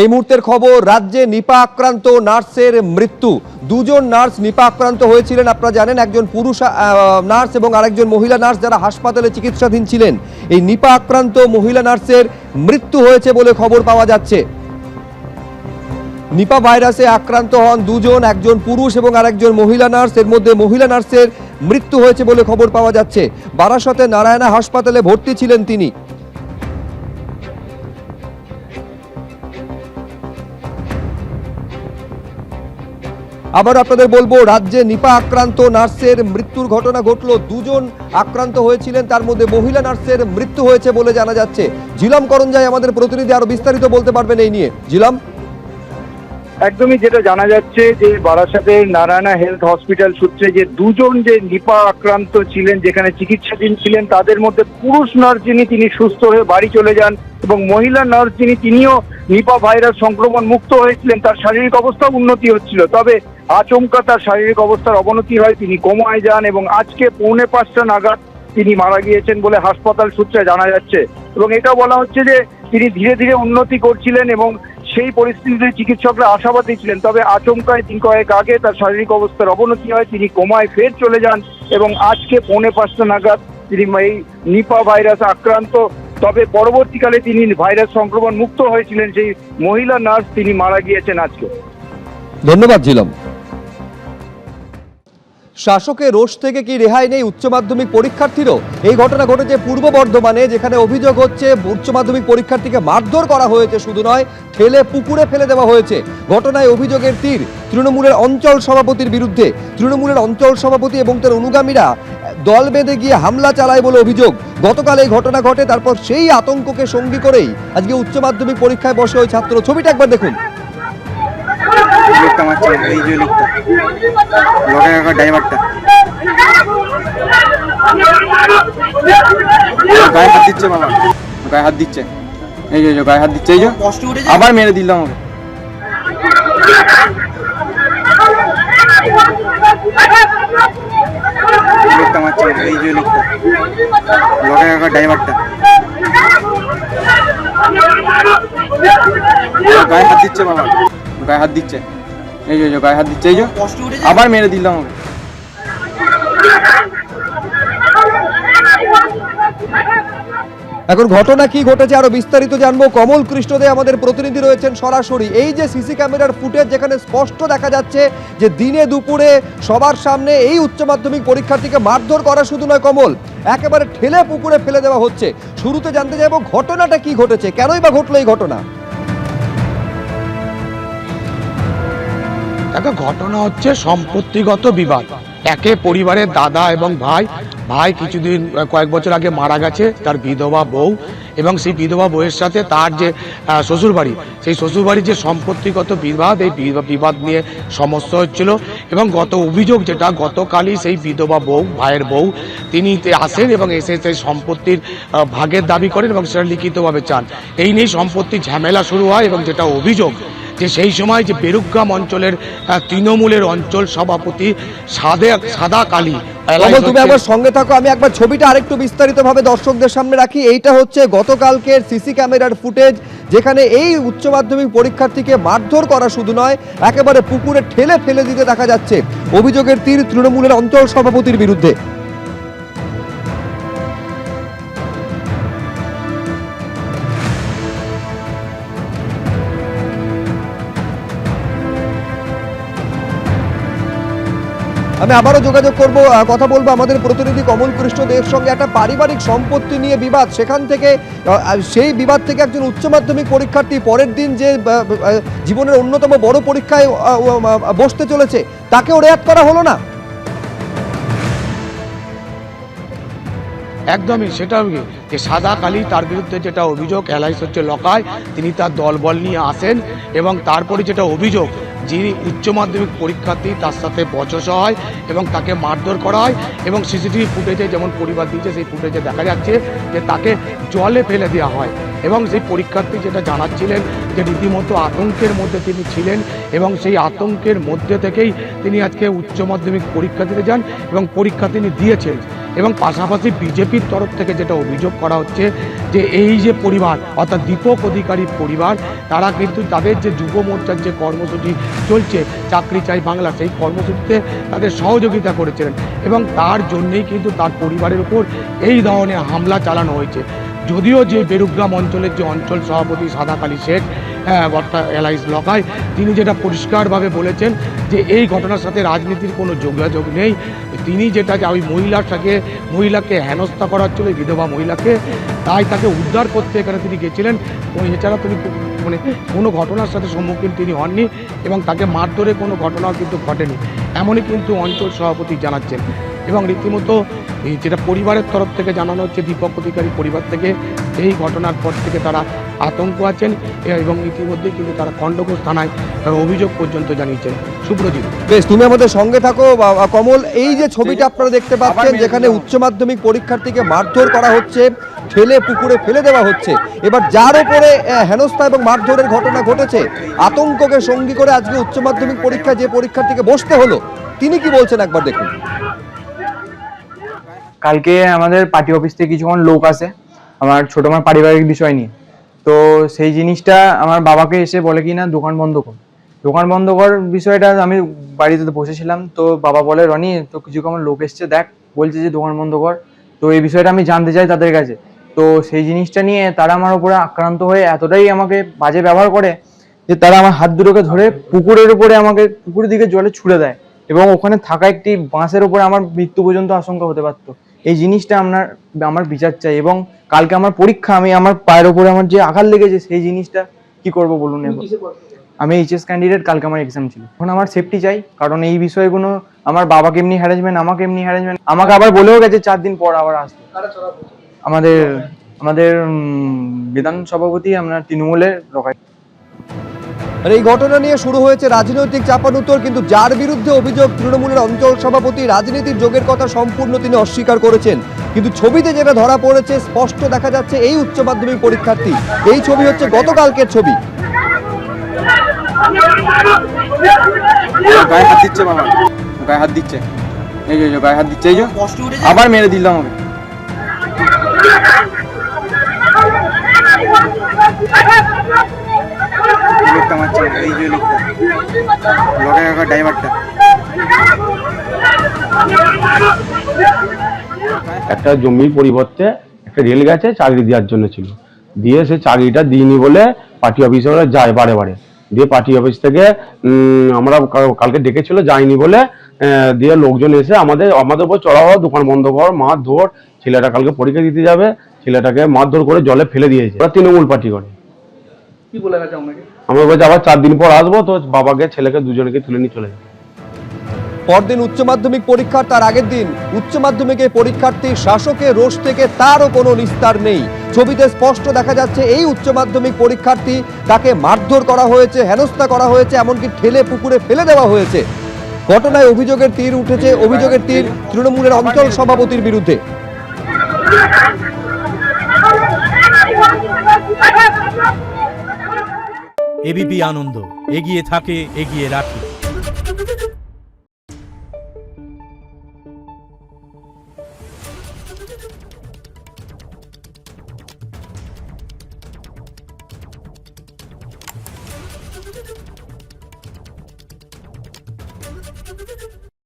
এই মুহূর্তের খবর, রাজ্যে নিপা আক্রান্ত নার্সের মৃত্যু। দুজন নার্স নিপা আক্রান্ত হয়েছিলেন, আপনারা জানেন, একজন পুরুষ নার্স এবং আরেকজন মহিলা নার্স, যারা হাসপাতালে চিকিৎসাধীন ছিলেন। এই নিপা আক্রান্ত মহিলা নার্সের মৃত্যু হয়েছে বলে খবর পাওয়া যাচ্ছে। নিপা ভাইরাসে আক্রান্ত হন দুজন, একজন পুরুষ এবং আরেকজন মহিলা নার্স। এর মধ্যে মহিলা নার্সের মৃত্যু হয়েছে বলে খবর পাওয়া যাচ্ছে। বারাসতে নারায়ণা হাসপাতালে ভর্তি ছিলেন তিনি। আবার আপনাদের বলবো, রাজ্যে নিপা আক্রান্ত নার্সের মৃত্যুর ঘটনা ঘটলো। দুজন আক্রান্ত হয়েছিলেন, তার মধ্যে মহিলা নার্সের মৃত্যু হয়েছে বলে জানা যাচ্ছে। জিলাম করঞ্জাই আমাদের প্রতিনিধি আরো বিস্তারিত বলতে পারবেন এই নিয়ে। জিলাম, একদমই যেটা জানা যাচ্ছে যে বারাসাতের নারায়ণা হেলথ হসপিটাল সূত্রে যে দুজন যে নিপা আক্রান্ত ছিলেন, যেখানে চিকিৎসাধীন ছিলেন, তাদের মধ্যে পুরুষ নার্স যিনি, তিনি সুস্থ হয়ে বাড়ি চলে যান এবং মহিলা নার্স যিনি, তিনিও নিপা ভাইরাস সংক্রমণ মুক্ত হয়েছিলেন। তার শারীরিক অবস্থা উন্নতি হচ্ছিল, তবে আচমকা তার শারীরিক অবস্থার অবনতি হয়, তিনি কোমায় যান এবং আজকে 4:45 নাগাদ তিনি মারা গিয়েছেন বলে হাসপাতাল সূত্রে জানা যাচ্ছে। এবং এটা বলা হচ্ছে যে তিনি ধীরে ধীরে উন্নতি করছিলেন এবং সেই পরিস্থিতিতে চিকিৎসকরা আশাবাদী ছিলেন, তবে আচমকায় দিন কয়েক আগে তার শারীরিক অবস্থার অবনতি হয়, তিনি কোমায় ফের চলে যান এবং আজকে 4:45 নাগাদ তিনি এই নিপা ভাইরাস আক্রান্ত। তবে পরবর্তীকালে তিনি ভাইরাস সংক্রমণ মুক্ত হয়েছিলেন সেই মহিলা নার্স, তিনি মারা গিয়েছেন আজকে। ধন্যবাদ জিলাম। শাসকের রোষ থেকে কি রেহাই নেই উচ্চ মাধ্যমিক পরীক্ষার্থীরও? এই ঘটনা ঘটেছে পূর্ব বর্ধমানে, যেখানে অভিযোগ হচ্ছে উচ্চ মাধ্যমিক পরীক্ষার্থীকে মারধর করা হয়েছে, শুধু নয় ঠেলে পুকুরে ফেলে দেওয়া হয়েছে। ঘটনায় অভিযোগের তীর তৃণমূলের অঞ্চল সভাপতির বিরুদ্ধে। তৃণমূলের অঞ্চল সভাপতি এবং তার অনুগামীরা দল বেঁধে গিয়ে হামলা চালায় বলে অভিযোগ। গতকাল এই ঘটনা ঘটে, তারপর সেই আতঙ্ককে সঙ্গী করেই আজকে উচ্চ মাধ্যমিক পরীক্ষায় বসে ওই ছাত্র। ছবিটা একবার দেখুন। ড্রাইভারটা গায়ে হাত দিচ্ছে, বাবা গায়ে হাত দিচ্ছে, এই যে গায়ে হাত দিচ্ছে, এই যে আবার মেরে দিলাম আমাকে। লোকটা মারছে, এই যে লোকটা ড্রাইভারটা গায়ে হাত দিচ্ছে, বাবা গায়ে হাত দিচ্ছে, এই যে গায়ে হাত দিচ্ছে, এই যে আবার মেরে দিলাম আমাকে। এখন ঘটনা কি ঘটেছে আরো বিস্তারিত জানবো। কমল কৃষ্ণদে আমাদের প্রতিনিধি রয়েছেন সরাসরি। এই যে সিসি ক্যামেরার ফুটেজ, যেখানে স্পষ্ট দেখা যাচ্ছে যে দিনে দুপুরে সবার সামনে এই উচ্চ মাধ্যমিক পরীক্ষার্থীকে মারধর করা শুধু নয় কমল, একেবারে ঠেলে পুকুরে ফেলে দেওয়া হচ্ছে। শুরুতে জানতে চাইবো ঘটনাটা কি ঘটেছে, কেনই বা ঘটলো এই ঘটনা? দেখো, ঘটনা হচ্ছে সম্পত্তিগত বিবাদ। একে পরিবারের দাদা এবং ভাই কিছুদিন কয়েক বছর আগে মারা গেছে, তার বিধবা বউ, এবং সেই বিধবা বউয়ের সাথে তার যে শ্বশুরবাড়ি, সেই শ্বশুরবাড়ির যে সম্পত্তিগত বিবাদ, এই বিবাদ নিয়ে সমস্যা হচ্ছিল। এবং অভিযোগ যেটা, গতকালই সেই বিধবা বউ, ভাইয়ের বউ, তিনি আসেন এবং এসে সেই সম্পত্তির ভাগের দাবি করেন এবং সেটা লিখিতভাবে চান। এই নিয়ে সম্পত্তির ঝামেলা শুরু হয় এবং যেটা অভিযোগ যে সেই সময় যে বেরুগ্রাম অঞ্চলের তৃণমূলের অঞ্চল সভাপতি সাদা কালী। তুমি একবার সঙ্গে থাকো, আমি একবার ছবিটা আরেকটু বিস্তারিতভাবে দর্শকদের সামনে রাখি। এইটা হচ্ছে গতকালকের সিসি ক্যামেরার ফুটেজ, যেখানে এই উচ্চ মাধ্যমিক পরীক্ষার্থীকে মারধর করা শুধু নয়, একেবারে পুকুরে ঠেলে ফেলে দিতে দেখা যাচ্ছে। অভিযোগের তীর তৃণমূলের অঞ্চল সভাপতির বিরুদ্ধে। আমি আবারও যোগাযোগ করব, কথা বলবো আমাদের প্রতিনিধি কমল কৃষ্ণ দেবের সঙ্গে। একটা পারিবারিক সম্পত্তি নিয়ে বিবাদ, সেখান থেকে সেই বিবাদ থেকে একজন উচ্চ মাধ্যমিক পরীক্ষার্থী পরের দিন যে জীবনের অন্যতম বড় পরীক্ষায় বসতে চলেছে, তাকেও রেয়াত করা হলো না। একদমই সেটা যে সাদা কালী, তার বিরুদ্ধে যেটা অভিযোগ, এলাইস হচ্ছে লকায়, তিনি তার দলবল নিয়ে আসেন এবং তারপরে যেটা অভিযোগ, যিনি উচ্চ মাধ্যমিক পরীক্ষার্থী তার সাথে বচসা হয় এবং তাকে মারধর করা হয়। এবং সিসিটিভি ফুটেজে যেমন পরিবার দিয়েছে, সেই ফুটেজে দেখা যাচ্ছে যে তাকে জলে ফেলে দেওয়া হয়। এবং সেই পরীক্ষার্থী যেটা জানাচ্ছিলেন যে রীতিমতো আতঙ্কের মধ্যে তিনি ছিলেন এবং সেই আতঙ্কের মধ্যে থেকেই তিনি আজকে উচ্চ মাধ্যমিক পরীক্ষা দিতে যান এবং পরীক্ষা তিনি দিয়েছেন। এবং পাশাপাশি বিজেপির তরফ থেকে যেটা অভিযোগ করা হচ্ছে যে এই যে পরিবার অর্থাৎ দীপক অধিকারীর পরিবার, তারা কিন্তু তাদের যে যুব মোর্চার যে কর্মসূচি চলছে চাকরি চাই বাংলা, সেই কর্মসূচিতে তাদের সহযোগিতা করেছিলেন এবং তার জন্যেই কিন্তু তার পরিবারের উপর এই ধরনের হামলা চালানো হয়েছে। যদিও যে বেরুগ্রাম অঞ্চলের যে অঞ্চল সভাপতি সাদাকালী শেখ অর্থাৎ এলাইস লকাই, তিনি যেটা পরিষ্কারভাবে বলেছেন যে এই ঘটনার সাথে রাজনীতির কোনো যোগাযোগ নেই। তিনি যেটা যে ওই মহিলাকে হেনস্থা করা হচ্ছিল, বিধবা মহিলাকে, তাই তাকে উদ্ধার করতে এখানে তিনি গেছিলেন। এছাড়া তিনি কোনো ঘটনার সাথে সম্মুখীন তিনি হননি এবং তাকে মারধরে কোনো ঘটনাও কিন্তু ঘটেনি, এমনই কিন্তু অঞ্চল সভাপতি জানাচ্ছেন। এবং রীতিমতো যেটা পরিবারের তরফ থেকে জানানো হচ্ছে, দীপক অধিকারী পরিবার থেকে এই ঘটনার পর থেকে তারা আতঙ্ক আছেন এবং ইতিমধ্যে কিন্তু তারা খণ্ডঘোষ থানায় অভিযোগ পর্যন্ত জানিয়েছেন। সুব্রজিৎ, বেশ, তুমি আমাদের সঙ্গে থাকো। কমল, এই যে ছবিটা আপনারা দেখতে পাচ্ছেন, যেখানে উচ্চ মাধ্যমিক পরীক্ষার্থীকে মারধর করা হচ্ছে, ঠেলে পুকুরে ফেলে দেওয়া হচ্ছে, এবার যার উপরে হেনস্থা এবং মারধরের ঘটনা ঘটেছে, আতঙ্ককে সঙ্গী করে আজকে উচ্চ মাধ্যমিক পরীক্ষায় যে পরীক্ষার্থীকে বসতে হলো, তিনি কি বলছেন একবার দেখুন। কালকে আমাদের পার্টি অফিস থেকে কিছুক্ষণ লোক আসে আমার ছোট মার পারিবারিক বিষয় নিয়ে। তো সেই জিনিসটা আমার বাবাকে এসে বলে কি না দোকান বন্ধ কর বিষয়টা আমি বাড়িতে বসেছিলাম। তো বাবা বলে, রনি তো কিছুক্ষণ লোক এসছে, দেখ বলছে যে দোকান বন্ধ কর। তো এই বিষয়টা আমি জানতে চাই তাদের কাছে। তো সেই জিনিসটা নিয়ে তারা আমার উপরে আক্রান্ত হয়ে এতটাই আমাকে বাজে ব্যবহার করে যে তারা আমার হাত দুটোকে ধরে পুকুরের উপরে আমাকে পুকুরের দিকে জলে ছুড়ে দেয় এবং ওখানে থাকা একটি বাঁশের উপরে আমার মৃত্যু পর্যন্ত আশঙ্কা হতে পারতো। এই জিনিসটা আমার বিচার চাই। এবং কালকে আমার পরীক্ষা, আমি আমার পায়ের উপরে আমার যে আঘাত লেগেছে সেই জিনিসটা কি করব বলুন। আমি এইচএস ক্যান্ডিডেট, কালকে আমার এক্সাম ছিল। এখন আমার সেফটি চাই, কারণ এই বিষয়গুলো আমার বাবাকে এমনি হ্যারাসমেন্ট, আমাকে আবার বলেও গেছে 4 দিন পর আবার আসতে। আমাদের বিধান সভাপতি আমরা তৃণমূলের লকাই। আর এই ঘটনা নিয়ে শুরু হয়েছে রাজনৈতিক চাপানুতর, কিন্তু যার বিরুদ্ধে অভিযোগ তৃণমূলের অঞ্চল সভাপতি, রাজনীতির যোগের কথা সম্পূর্ণ তিনি অস্বীকার করেছেন। কিন্তু ছবিতে যেটা ধরা পড়েছে, স্পষ্ট দেখা যাচ্ছে এই উচ্চ মাধ্যমিক পরীক্ষার্থী। এই ছবি হচ্ছে গতকালকের ছবি। গায়ে হাত দিচ্ছে বাবা, গায়ে হাত দিচ্ছে, এই যে গায়ে হাত দিচ্ছে, এই যে আবার মেরে দিল আমাকে। লোকটা মারছে, এই যে লোকটা লকাই ড্রাইভারটা। একটা জমির পরিবর্তে একটা রেল গেছে, চাকরি দেওয়ার জন্য ছিল, দিয়ে সে চাকরিটা দিইনি বলে পার্টি অফিসে ওরা যায় বারে দিয়ে পার্টি অফিস থেকে আমরা কালকে ডেকেছিল, যায়নি বলে দিয়ে লোকজন এসে আমাদের উপর চড়া হওয়া, দোকান বন্ধ কর, মারধর, ছেলেটা কালকে পরীক্ষা দিতে যাবে, ছেলেটাকে মারধর করে জলে ফেলে দিয়েছে। ওরা তৃণমূল পার্টি করে। কি বলে গেছে আমাকে? আমরা বলছি আবার 4 দিন পর আসবো, তো বাবাকে ছেলেকে দুজনকে তুলে নিয়ে চলে যাবে। পরদিন উচ্চ মাধ্যমিক পরীক্ষার তার আগের দিন উচ্চ মাধ্যমিকের পরীক্ষার্থী শাসকের রোষ থেকে তারও কোনো নিস্তার নেই। ছবিতে স্পষ্ট দেখা যাচ্ছে এই উচ্চ মাধ্যমিক পরীক্ষার্থী, তাকে মারধর করা হয়েছে, হেনস্থা করা হয়েছে, এমনকি ঠেলে পুকুরে ফেলে দেওয়া হয়েছে। ঘটনায় অভিযোগের তীর উঠেছে, অভিযোগের তীর তৃণমূলের অঞ্চল সভাপতির বিরুদ্ধে। এবিপি আনন্দ, এগিয়ে থাকে, এগিয়ে রাখে।